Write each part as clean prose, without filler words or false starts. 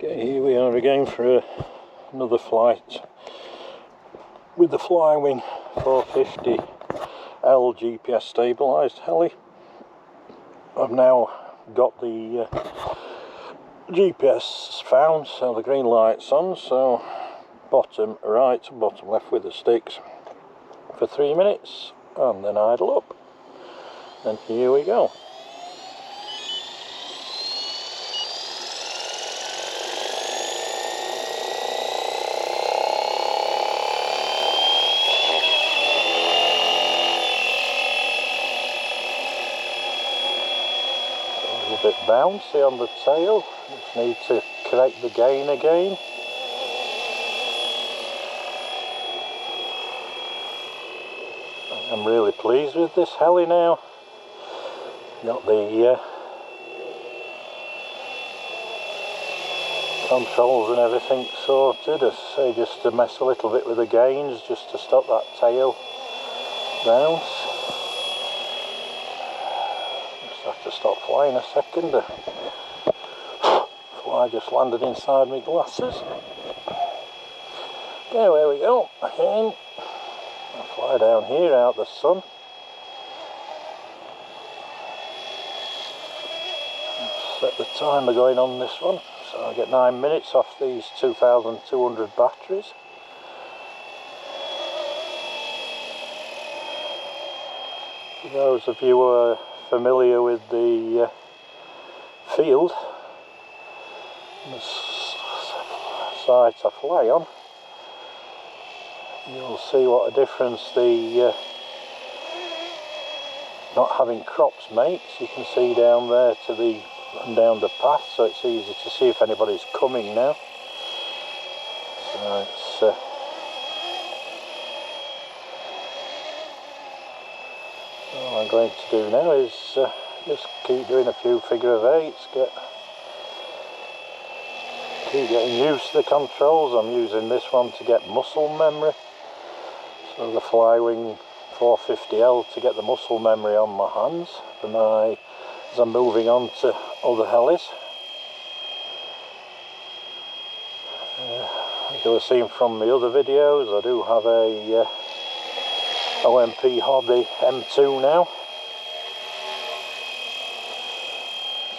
Okay, here we are again for another flight with the Flywing 450L GPS stabilised heli. I've now got the GPS found, so the green light's on, so bottom right and bottom left with the sticks for 3 minutes and then idle up, and here we go. A bit bouncy on the tail, just need to correct the gain again. I'm really pleased with this heli now. Got the controls and everything sorted. As I say, just to mess a little bit with the gains, just to stop that tail bounce. Have to stop flying a second. The fly just landed inside my glasses. There we go. Again, I'll fly down here out the sun. Set the timer going on this one, so I get 9 minutes off these 2,200 batteries. For those of you who are familiar with the field, the site I fly on, you'll see what a difference the not having crops makes. You can see down there to the down the path, so it's easy to see if anybody's coming now. So it's all I'm going to do now is just keep doing a few figure of eights, keep getting used to the controls. I'm using this one to get muscle memory, so the Flywing 450L to get the muscle memory on my hands as I'm moving on to other helis. As you'll have seen from my other videos, I do have a OMP Hobby M2 now,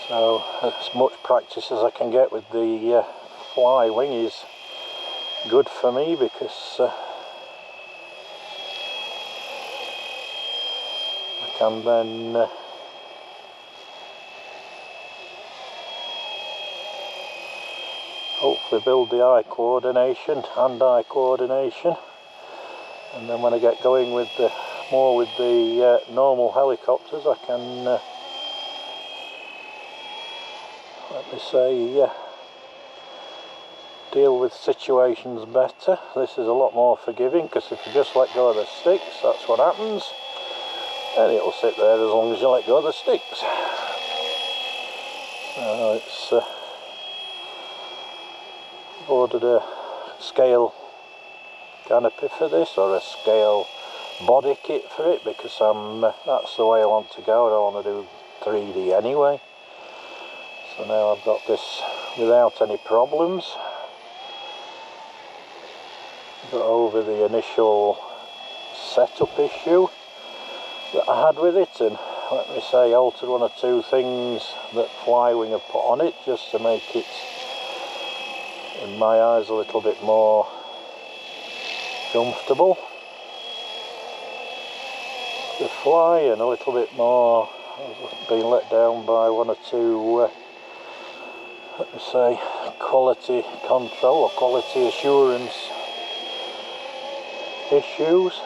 so as much practice as I can get with the Flywing is good for me, because I can then hopefully build the hand-eye coordination. And then when I get going with the normal helicopters, I can let me say deal with situations better. This is a lot more forgiving, because if you just let go of the sticks, that's what happens, and it'll sit there as long as you let go of the sticks. So it's ordered a scale canopy for this, or a scale body kit for it, because that's the way I want to go. I don't want to do 3D anyway. So now I've got this without any problems. Got over the initial setup issue that I had with it, and let me say altered one or two things that Flywing have put on it just to make it, in my eyes, a little bit more comfortable to fly, and a little bit more, I've been let down by one or two let me say quality control or quality assurance issues.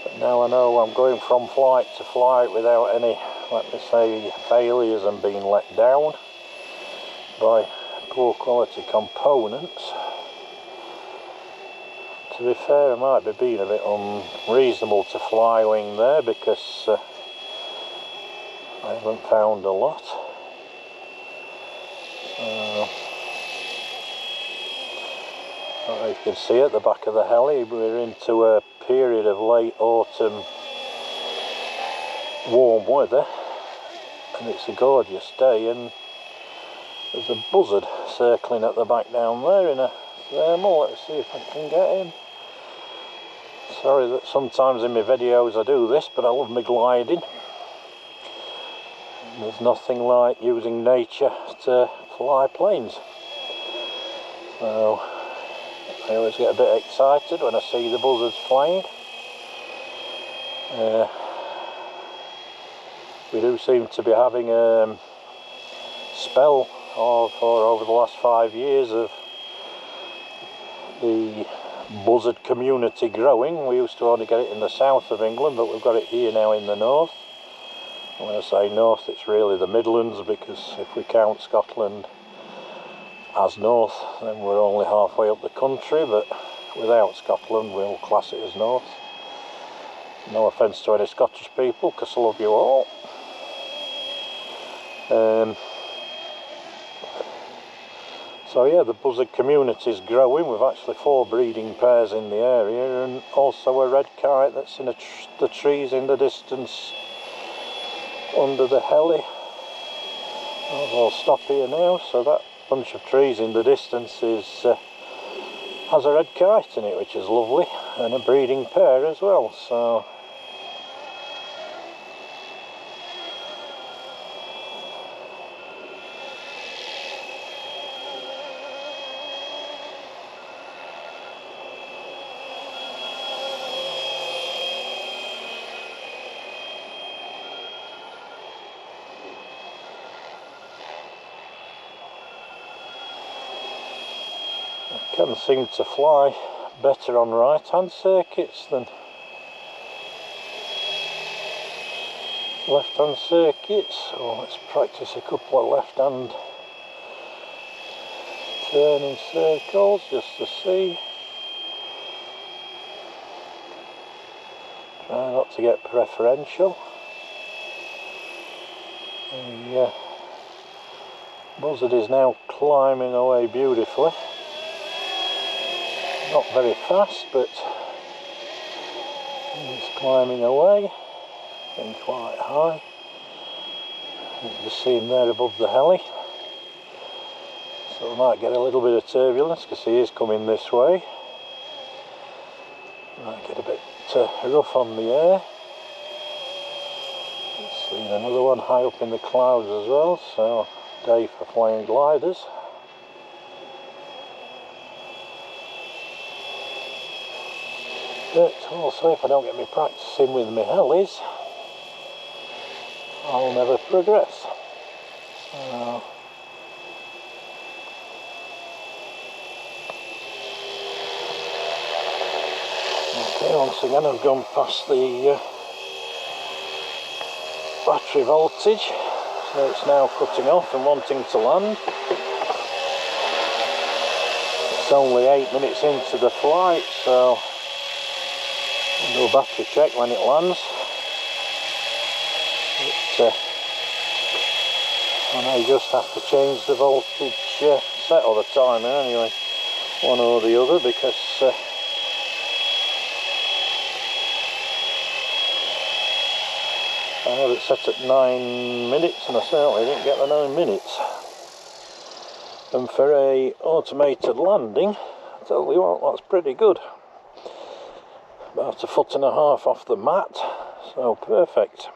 But now I know I'm going from flight to flight without any, let me say, failures and being let down by poor quality components. To be fair, I might be being a bit unreasonable to Flywing there, because I haven't found a lot. You can see at the back of the heli, we're into a period of late autumn warm weather, and it's a gorgeous day, and There's a buzzard circling at the back down there in a thermal. Let's see if I can get him. Sorry that sometimes in my videos I do this, but I love my gliding. And there's nothing like using nature to fly planes. So I always get a bit excited when I see the buzzards flying. We do seem to be having a spell for over the last 5 years of the buzzard community growing. We used to only get it in the south of England, but we've got it here now in the north. And when I say north, it's really the Midlands, because if we count Scotland as north, then we're only halfway up the country, but without Scotland we'll class it as north. No offence to any Scottish people, because I love you all. So yeah, the buzzard community is growing. We've actually 4 breeding pairs in the area, and also a red kite that's in the trees in the distance under the heli. I'll stop here now. So that bunch of trees in the distance has a red kite in it, which is lovely, and a breeding pair as well. So I can seem to fly better on right hand circuits than left hand circuits, so let's practice a couple of left hand turning circles just to see. Try not to get preferential. The buzzard is now climbing away beautifully. Not very fast, but he's climbing away, getting quite high. You can just see him there above the heli. So we might get a little bit of turbulence because he is coming this way. Might get a bit rough on the air. Let's see, another one high up in the clouds as well, so day for flying gliders. But also, if I don't get me practicing with my helis, I'll never progress. So okay, once again I've gone past the battery voltage, so it's now cutting off and wanting to land. It's only 8 minutes into the flight, so I'll do a battery check when it lands. And I just have to change the voltage set, or the timer anyway, one or the other, because I have it set at 9 minutes and I certainly didn't get the 9 minutes. And for a automated landing, I tell you what, that's pretty good. About 1.5 feet off the mat, so perfect.